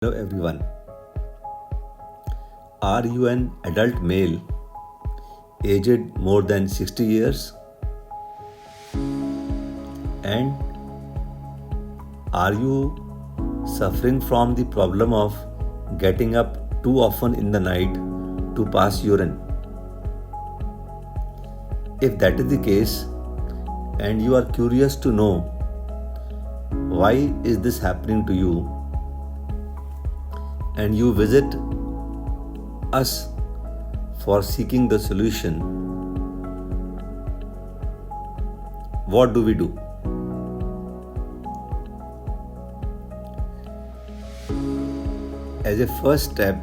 Hello everyone. Are you an adult male aged more than 60 years? And are you suffering from the problem of getting up too often in the night to pass urine? If that is the case and you are curious to know why is this happening to you, and you visit us for seeking the solution, what do we do? As a first step,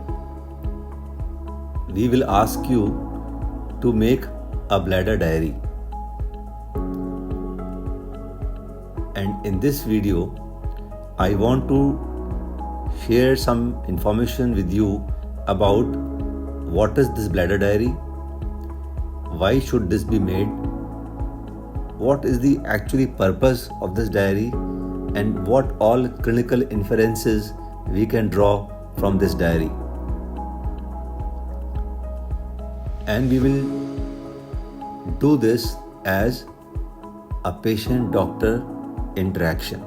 we will ask you to make a bladder diary. And in this video, I want to share some information with you about what is this bladder diary, why should this be made, what is the actually purpose of this diary, and what all clinical inferences we can draw from this diary. And we will do this as a patient-doctor interaction.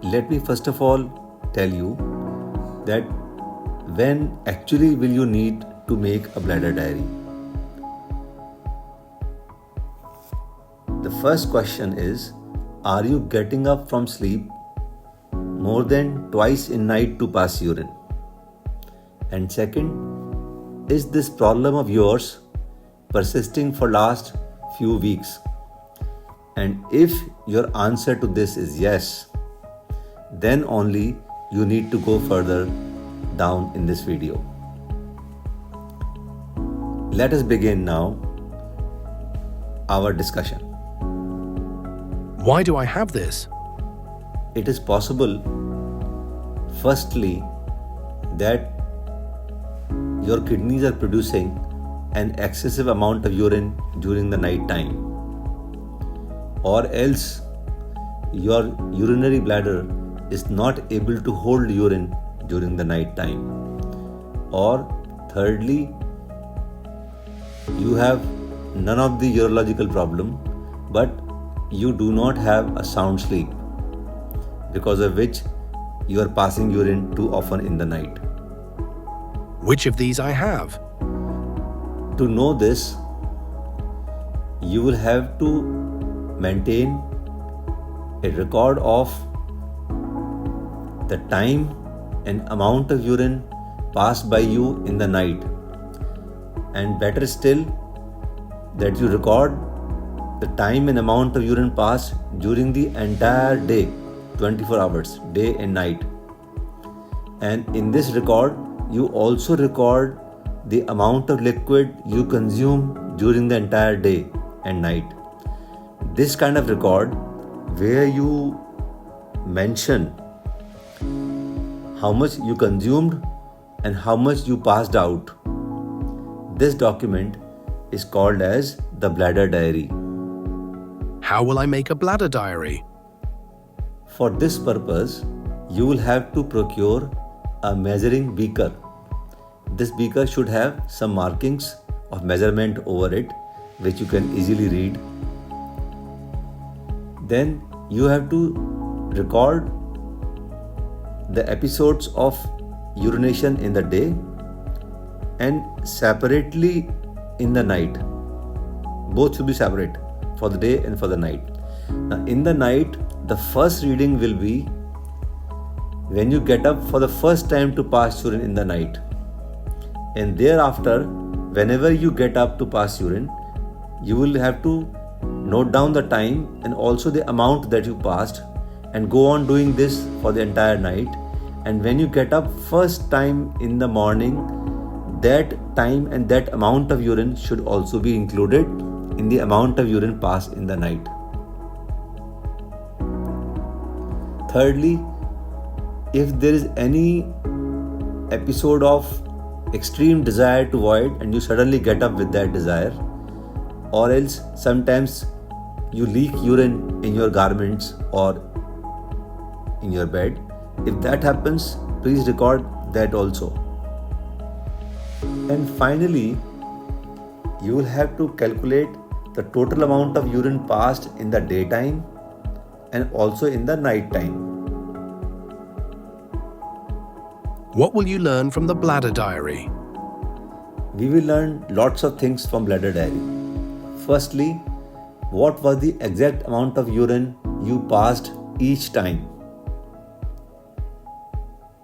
Let me first of all tell you that when actually will you need to make a bladder diary? The first question is, are you getting up from sleep more than twice in night to pass urine? And second, is this problem of yours persisting for last few weeks? And if your answer to this is yes, then only you need to go further down in this video. Let us begin now our discussion. Why do I have this? It is possible, firstly, that your kidneys are producing an excessive amount of urine during the night time, or else your urinary bladder is not able to hold urine during the night time, or thirdly, you have none of the urological problem but you do not have a sound sleep, because of which you are passing urine too often in the night. Which of these I have? To know this, you will have to maintain a record of the time and amount of urine passed by you in the night, and better still, that you record the time and amount of urine passed during the entire day, 24 hours, day and night. And in this record, you also record the amount of liquid you consume during the entire day and night. This kind of record, where you mention how much you consumed and how much you passed out, this document is called as the bladder diary. How will I make a bladder diary? For this purpose, you will have to procure a measuring beaker. This beaker should have some markings of measurement over it, which you can easily read. Then you have to record the episodes of urination in the day and separately in the night. Both should be separate, for the day and for the night. Now, in the night, the first reading will be when you get up for the first time to pass urine in the night. And thereafter, whenever you get up to pass urine, you will have to note down the time and also the amount that you passed, and go on doing this for the entire night. And when you get up first time in the morning, that time and that amount of urine should also be included in the amount of urine passed in the night. Thirdly, if there is any episode of extreme desire to void and you suddenly get up with that desire, or else sometimes you leak urine in your garments or in your bed. If that happens, please record that also. And finally, you will have to calculate the total amount of urine passed in the daytime and also in the night time. What will you learn from the bladder diary? We will learn lots of things from bladder diary. Firstly, what was the exact amount of urine you passed each time?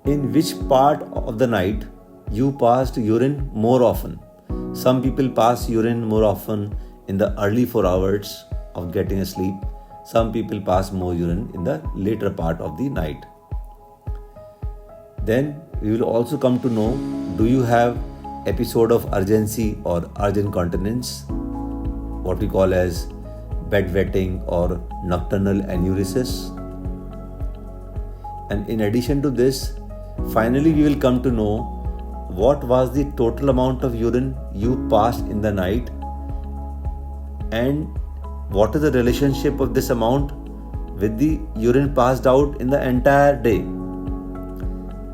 In which part of the night you passed urine more often? Some people pass urine more often in the early 4 hours of getting asleep. Some people pass more urine in the later part of the night. Then we will also come to know, do you have episode of urgency or urgent continence, what we call as bedwetting or nocturnal enuresis. And in addition to this, finally we will come to know what was the total amount of urine you passed in the night and what is the relationship of this amount with the urine passed out in the entire day.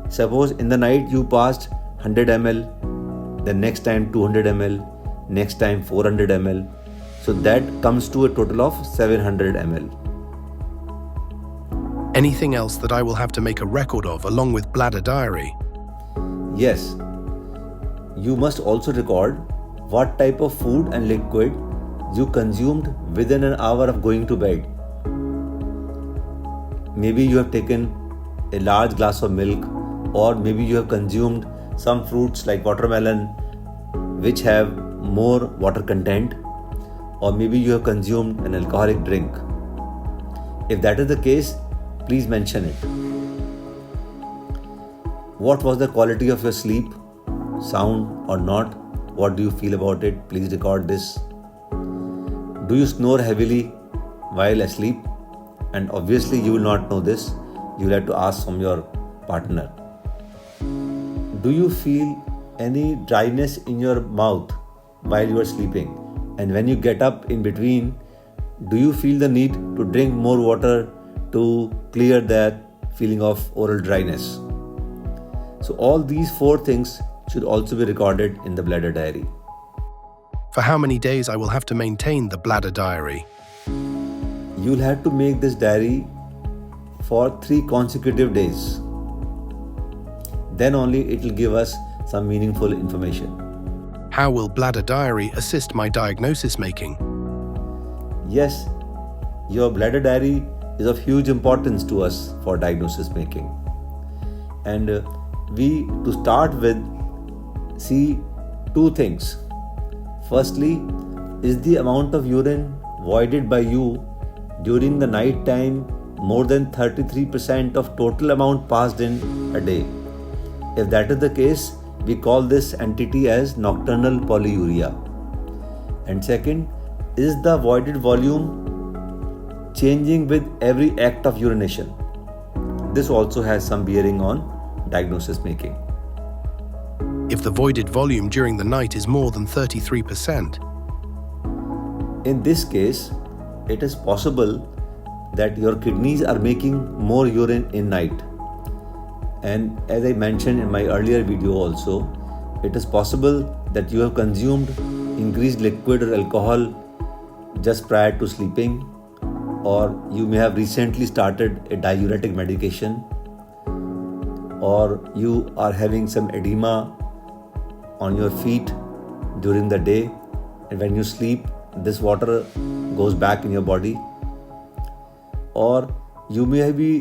Suppose in the night you passed 100 ml, the next time 200 ml, next time 400 ml. So that comes to a total of 700 ml. Anything else that I will have to make a record of along with bladder diary? Yes, you must also record what type of food and liquid you consumed within an hour of going to bed. Maybe you have taken a large glass of milk, or maybe you have consumed some fruits like watermelon which have more water content, or maybe you have consumed an alcoholic drink. If that is the case, please mention it. What was the quality of your sleep? Sound or not? What do you feel about it? Please record this. Do you snore heavily while asleep? And obviously you will not know this. You will have to ask from your partner. Do you feel any dryness in your mouth while you are sleeping? And when you get up in between, do you feel the need to drink more water to clear that feeling of oral dryness? So all these 4 things should also be recorded in the bladder diary. For how many days I will have to maintain the bladder diary? You'll have to make this diary for 3 consecutive days. Then only it will give us some meaningful information. How will bladder diary assist my diagnosis making? Yes, your bladder diary is of huge importance to us for diagnosis making. And we, to start with, see 2 things. Firstly, is the amount of urine voided by you during the night time more than 33% of total amount passed in a day? If that is the case, we call this entity as nocturnal polyuria. And second, is the voided volume changing with every act of urination? This also has some bearing on diagnosis making. If the voided volume during the night is more than 33%. In this case, it is possible that your kidneys are making more urine in night. And as I mentioned in my earlier video also, it is possible that you have consumed increased liquid or alcohol just prior to sleeping, or you may have recently started a diuretic medication, or you are having some edema on your feet during the day, and when you sleep, this water goes back in your body. Or you may be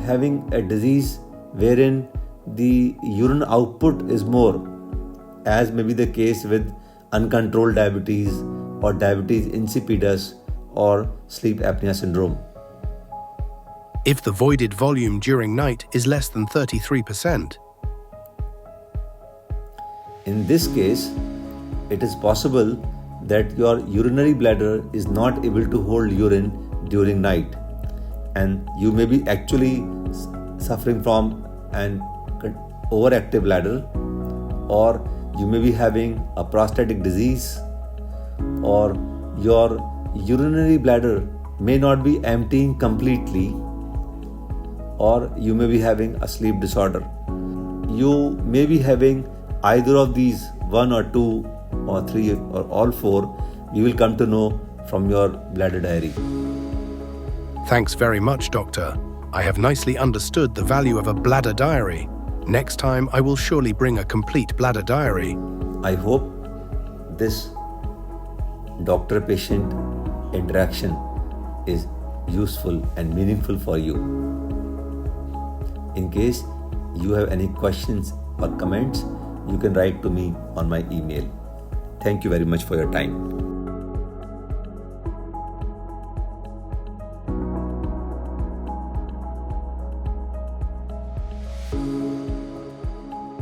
having a disease wherein the urine output is more, as may be the case with uncontrolled diabetes or diabetes insipidus or sleep apnea syndrome. If the voided volume during night is less than 33%. In this case, it is possible that your urinary bladder is not able to hold urine during night, and you may be actually suffering from an overactive bladder, or you may be having a prostatic disease, or your urinary bladder may not be emptying completely, or you may be having a sleep disorder. You may be having either of these, one or two or three or all four. You will come to know from your bladder diary. Thanks very much, Doctor. I have nicely understood the value of a bladder diary. Next time, I will surely bring a complete bladder diary. I hope this doctor-patient interaction is useful and meaningful for you. In case you have any questions or comments, you can write to me on my email. Thank you very much for your time.